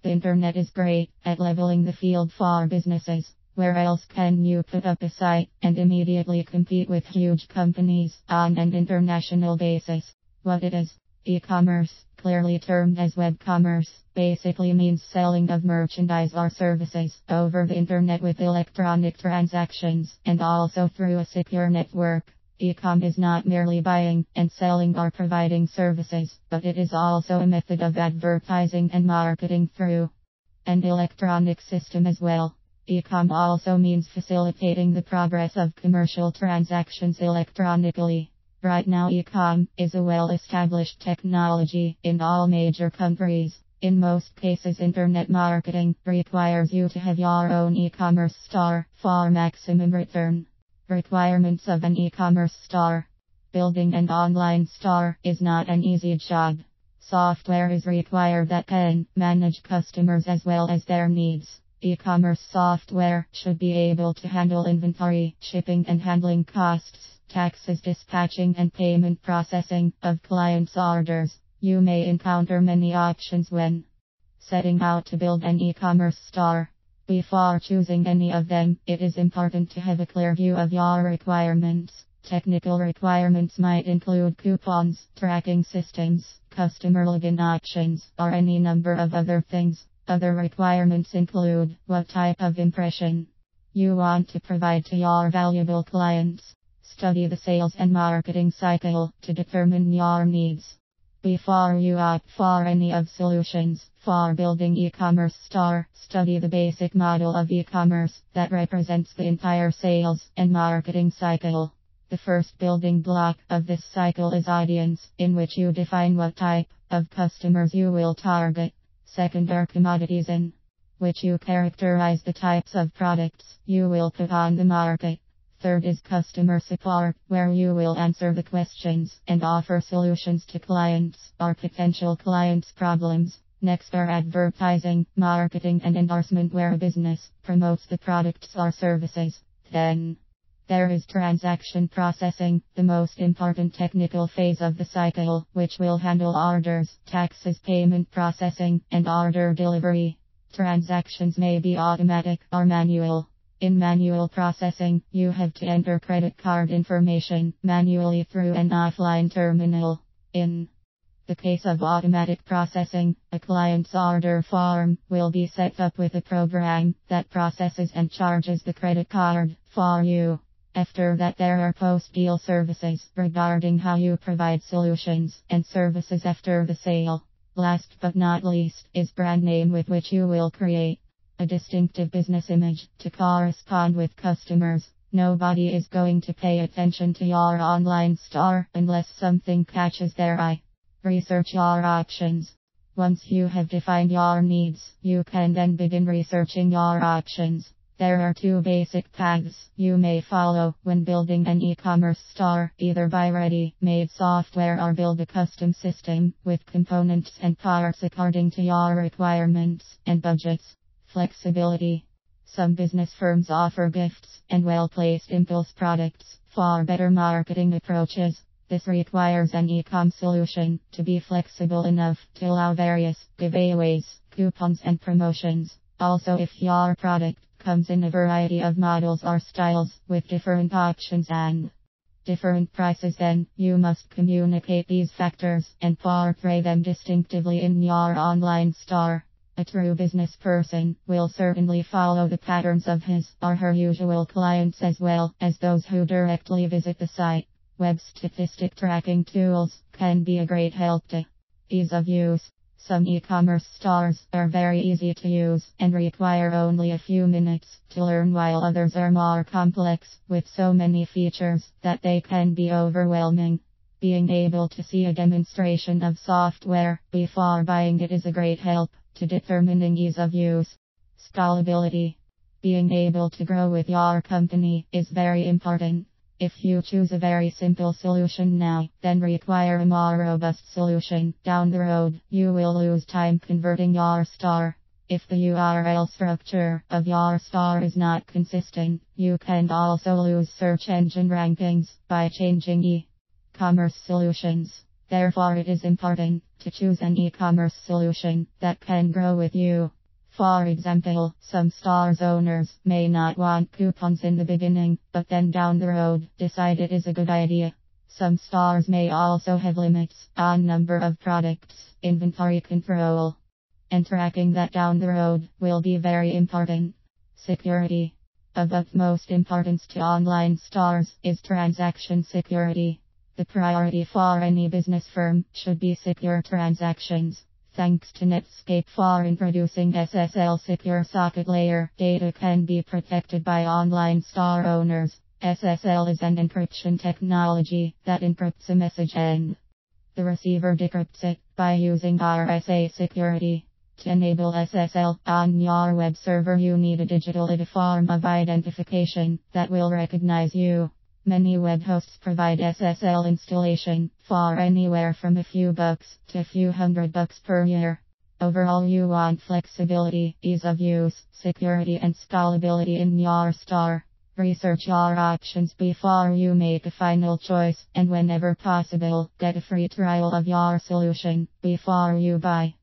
The internet is great at leveling the field for businesses. Where else can you put up a site and immediately compete with huge companies on an international basis? What it is? E-commerce, clearly termed as web commerce, basically means selling of merchandise or services over the internet with electronic transactions and also through a secure network. E-com is not merely buying and selling or providing services, but it is also a method of advertising and marketing through an electronic system as well. E-com also means facilitating the progress of commercial transactions electronically. Right now, e-com is a well-established technology in all major countries. In most cases, internet marketing requires you to have your own e-commerce store for maximum return. Requirements of an e-commerce store. Building an online store is not an easy job. Software is required that can manage customers as well as their needs. E-commerce software should be able to handle inventory, shipping and handling costs, taxes, dispatching and payment processing of clients' orders. You may encounter many options when setting out to build an e-commerce store. Before choosing any of them, it is important to have a clear view of your requirements. Technical requirements might include coupons, tracking systems, customer login options, or any number of other things. Other requirements include what type of impression you want to provide to your valuable clients. Study the sales and marketing cycle to determine your needs. Before you opt for any of solutions for building e-commerce store, study the basic model of e-commerce that represents the entire sales and marketing cycle. The first building block of this cycle is audience, in which you define what type of customers you will target. Second are commodities, in which you characterize the types of products you will put on the market. Third is customer support, where you will answer the questions and offer solutions to clients or potential clients' problems. Next are advertising, marketing and endorsement, where a business promotes the products or services. Then there is transaction processing, the most important technical phase of the cycle, which will handle orders, taxes, payment processing, and order delivery. Transactions may be automatic or manual. In manual processing, you have to enter credit card information manually through an offline terminal. In the case of automatic processing, a client's order form will be set up with a program that processes and charges the credit card for you. After that, there are post-deal services regarding how you provide solutions and services after the sale. Last but not least is brand name, with which you will create a distinctive business image to correspond with customers. Nobody is going to pay attention to your online store unless something catches their eye. Research your options. Once you have defined your needs, you can then begin researching your options. There are two basic paths you may follow when building an e-commerce store: either buy ready-made software or build a custom system with components and parts according to your requirements and budgets. Flexibility. Some business firms offer gifts and well-placed impulse products for better marketing approaches. This requires an e-com solution to be flexible enough to allow various giveaways, coupons and promotions. Also, if your product comes in a variety of models or styles with different options and different prices, then you must communicate these factors and portray them distinctively in your online store. A true business person will certainly follow the patterns of his or her usual clients as well as those who directly visit the site. Web statistic tracking tools can be a great help to ease of use. Some e-commerce stores are very easy to use and require only a few minutes to learn, while others are more complex with so many features that they can be overwhelming. Being able to see a demonstration of software before buying it is a great help to determining ease of use. Scalability. Being able to grow with your company is very important. If you choose a very simple solution now, then require a more robust solution down the road, you will lose time converting your store. If the URL structure of your store is not consistent, you can also lose search engine rankings by changing e-commerce solutions. Therefore, it is important to choose an e-commerce solution that can grow with you. For example, some stores owners may not want coupons in the beginning, but then down the road decide it is a good idea. Some stores may also have limits on number of products, inventory control, and tracking that down the road will be very important. Security. Of utmost importance to online stores is transaction security. The priority for any business firm should be secure transactions. Thanks to Netscape for introducing SSL Secure Socket Layer, data can be protected by online store owners. SSL is an encryption technology that encrypts a message and the receiver decrypts it by using RSA security. To enable SSL on your web server, you need a digital ID form of identification that will recognize you. Many web hosts provide SSL installation for anywhere from a few bucks to a few $100 per year. Overall, you want flexibility, ease of use, security, and scalability in your store. Research your options before you make a final choice, and whenever possible, get a free trial of your solution before you buy.